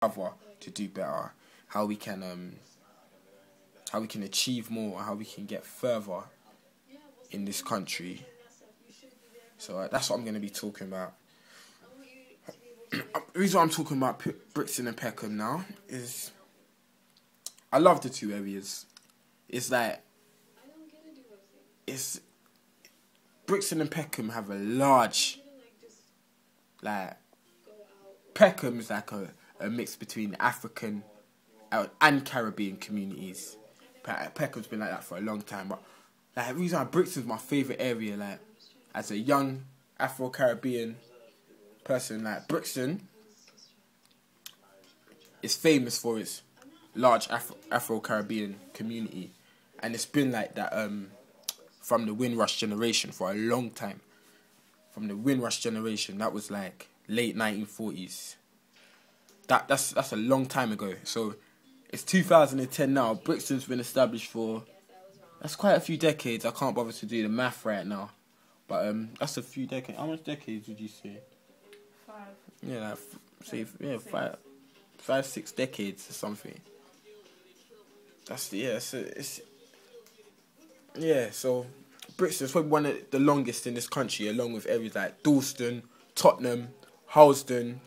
other to do better, how we can achieve more, how we can get further in this country. So that's what I'm going to be talking about. The reason why I'm talking about Brixton and Peckham now is I love the two areas. It's like it's Brixton and Peckham have a large, like, Peckham is like a mix between African and Caribbean communities. Peckham's been like that for a long time, but like the reason why Brixton's my favourite area, like as a young Afro-Caribbean person, like Brixton is famous for its large Afro-Caribbean community, and it's been like that from the Windrush generation for a long time. From the Windrush generation, that was like late 1940s. That's a long time ago. So it's 2010 now. Brixton's been established for that's quite a few decades. I can't bother to do the math right now, but that's a few decades. How much decades would you say? 5. Yeah, like, say yeah, 5, 6 decades or something. That's So Brixton's probably one of the longest in this country, along with areas like Dalston, Tottenham, Harlesden,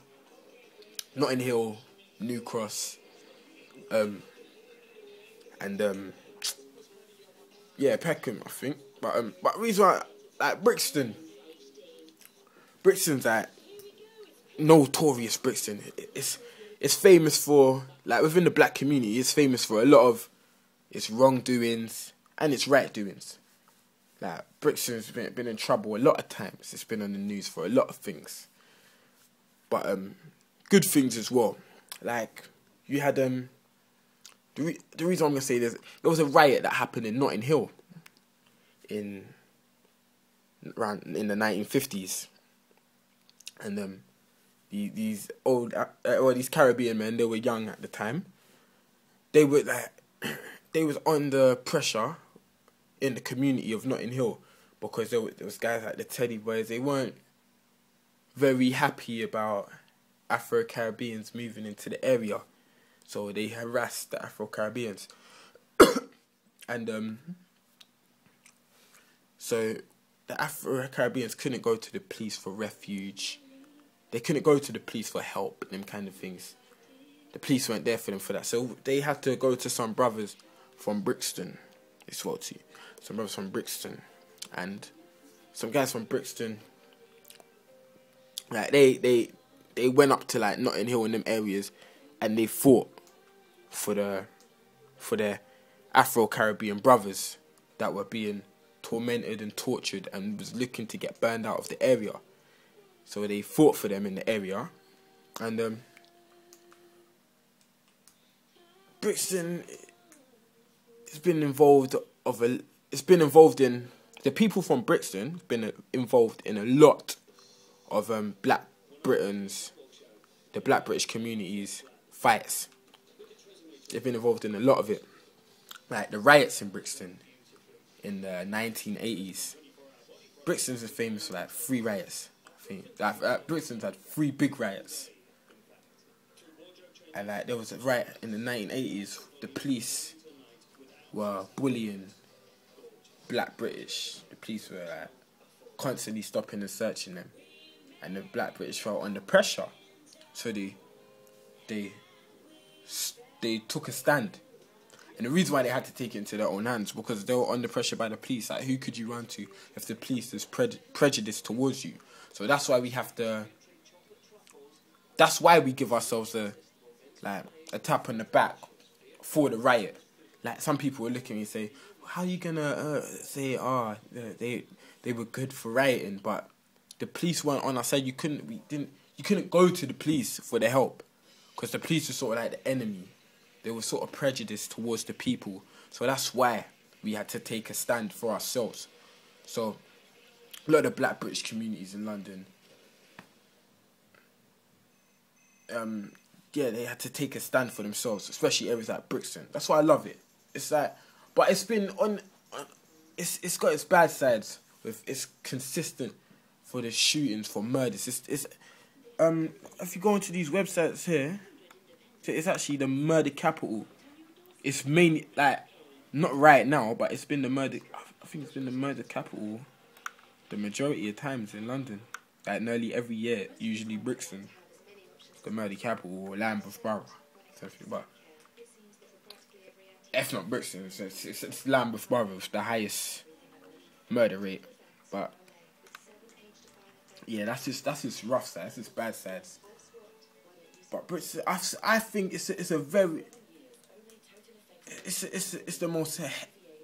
Notting Hill, New Cross, and Peckham, I think. But the reason why, like Brixton's like notorious. Brixton, it's famous for, like, within the black community, it's famous for a lot of its wrongdoings and its right doings. Like Brixton's been in trouble a lot of times. It's been on the news for a lot of things, but good things as well. Like you had the reason I'm gonna say this, there was a riot that happened in Notting Hill in the 1950s, and these these Caribbean men, they were young at the time. They were like they was under pressure in the community of Notting Hill because there was guys like the Teddy Boys. They weren't very happy about Afro-Caribbeans moving into the area, so they harassed the Afro-Caribbeans. And so the Afro-Caribbeans couldn't go to the police for refuge. They couldn't go to the police for help, them kind of things. The police weren't there for them for that, so they had to go to some brothers from Brixton. They swore to you. Some brothers from Brixton, and some guys from Brixton. Like they went up to like Notting Hill in them areas, and they fought for their Afro-Caribbean brothers that were being tormented and tortured and was looking to get burned out of the area. So they fought for them in the area, and Brixton has been involved in the people from Brixton been involved in a lot of the Black British community's fights. They've been involved in a lot of it, like the riots in Brixton in the 1980s. Brixton's is famous for like 3 riots. I think Brixton's had 3 big riots, and like there was a riot in the 1980s. The police were bullying Black British. The police were like constantly stopping and searching them, and the Black British felt under pressure, so they took a stand. And the reason why they had to take it into their own hands because they were under pressure by the police. Like, who could you run to if the police is prejudiced towards you? So that's why we have to. That's why we give ourselves a tap on the back for the riot. Like, some people will look at me and say, "How are you gonna say they were good for rioting?" But the police weren't on our side. You couldn't go to the police for the help because the police were sort of like the enemy. They were sort of prejudiced towards the people. So that's why we had to take a stand for ourselves. So a lot of the Black British communities in London, they had to take a stand for themselves, especially areas like Brixton. That's why I love it. It's like, but it's been it's got its bad sides. It's consistent for the shootings, for murders. If you go onto these websites here, So it's actually the murder capital. It's mainly like not right now, but it's been the murder. I think it's been the murder capital the majority of times in London. Like nearly every year, usually Brixton, the murder capital, or Lambeth Borough. But if not Brixton, it's Lambeth Borough with the highest murder rate. But yeah, that's just rough side. That's just bad sides. But Brixton, I think it's the most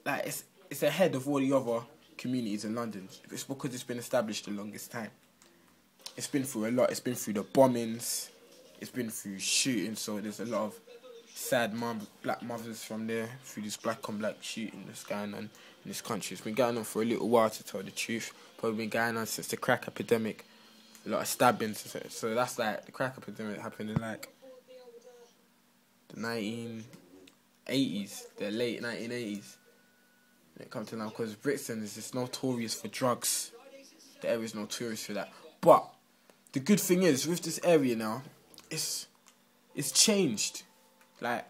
like it's ahead of all the other communities in London. It's because it's been established the longest time. It's been through a lot. It's been through the bombings. It's been through shooting. So there's a lot of sad black mothers from there through this black on black shooting that's going on in this country. It's been going on for a little while, to tell the truth. Probably been going on since the crack epidemic. A lot of stabbings. So that's like the crack epidemic happened in like the 1980s, the late 1980s. When it comes to now, because Brixton is just notorious for drugs. The area is notorious for that. But the good thing is, with this area now, it's changed. Like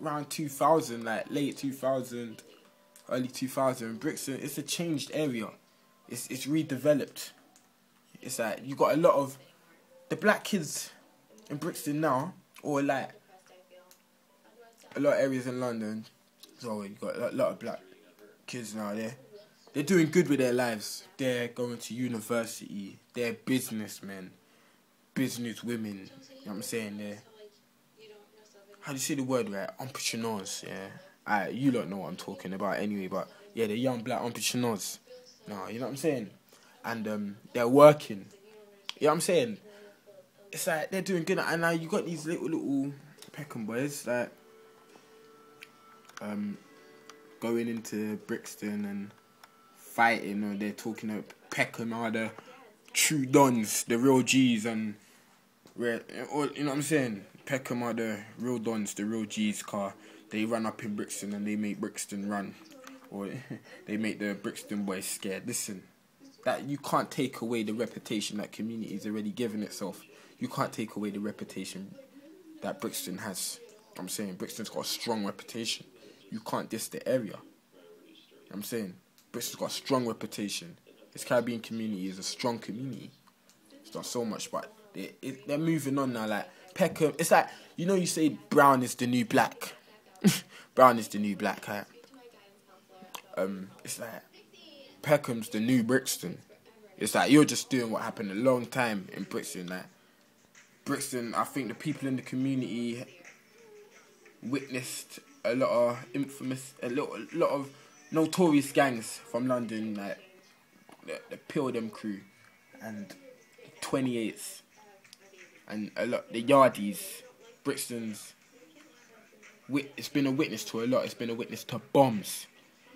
around 2000, like late 2000, early 2000, Brixton, it's a changed area. It's redeveloped. It's like you got a lot of the black kids in Brixton now, or like a lot of areas in London. So you got a lot of black kids now there. They're doing good with their lives. They're going to university. They're businessmen, business women. You know what I'm saying? They're, how do you say the word, right? Entrepreneurs, yeah. You don't know what I'm talking about anyway, but yeah, they're young black entrepreneurs. No, you know what I'm saying? And they're working. You know what I'm saying? It's like they're doing good, and now you got these little Peckham boys like going into Brixton and fighting, or they're talking about Peckham are the true dons, the real G's, and you know what I'm saying? Peckham are the real dons, the real G's. Car they run up in Brixton and they make Brixton run, or they make the Brixton boys scared. Listen, that you can't take away the reputation that community's already given itself. You can't take away the reputation that Brixton has. I'm saying Brixton's got a strong reputation. You can't diss the area. I'm saying Bristol's got a strong reputation. This Caribbean community is a strong community. It's not so much, but they're moving on now. Like Peckham, it's like, you know, you say brown is the new black. Brown is the new black, right? It's like Peckham's the new Brixton. It's like you're just doing what happened a long time in Brixton. Like Brixton, I think the people in the community witnessed a lot of lot of notorious gangs from London, like the Peckham crew and 28s, and a lot the Yardies. Brixton's it's been a witness to a lot. It's been a witness to bombs.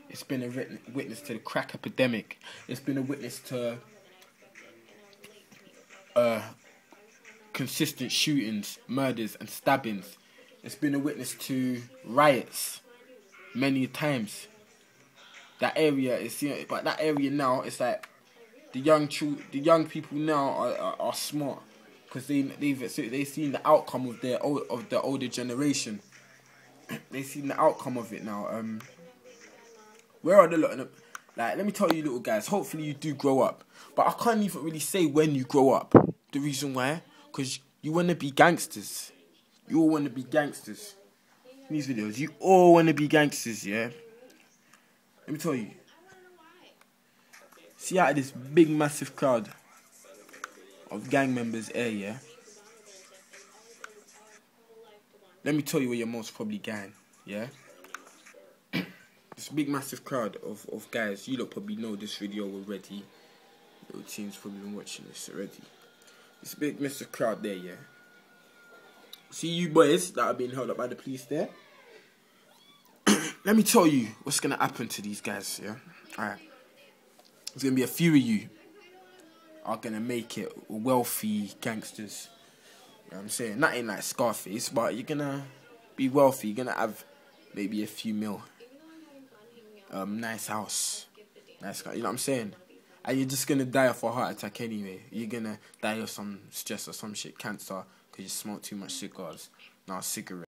It's been a witness to the crack epidemic. It's been a witness to consistent shootings, murders and stabbings. It's been a witness to riots many times. That area is, but that area now, it's like the young people now are smart, because they've seen the outcome of the older generation. They've seen the outcome of it now. Where are the like? Let me tell you, little guys. Hopefully you do grow up, but I can't even really say when you grow up. The reason why, because you want to be gangsters. You all want to be gangsters. In these videos, you all want to be gangsters, yeah? Let me tell you. See out of this big, massive crowd of gang members here, yeah? Let me tell you where you're most probably gang, yeah? This big, massive crowd of guys, you lot probably know this video already. Your team's probably been watching this already. This big, massive crowd there, yeah? See you boys that are being held up by the police there? Let me tell you what's going to happen to these guys, yeah? Alright. There's going to be a few of you are going to make it wealthy gangsters. You know what I'm saying? Not in like Scarface, but you're going to be wealthy. You're going to have maybe a few mil. Nice house. Nice car. You know what I'm saying? And you're just going to die of a heart attack anyway. You're going to die of some stress or some shit, cancer, because you smoke too much cigars. Now, cigarettes.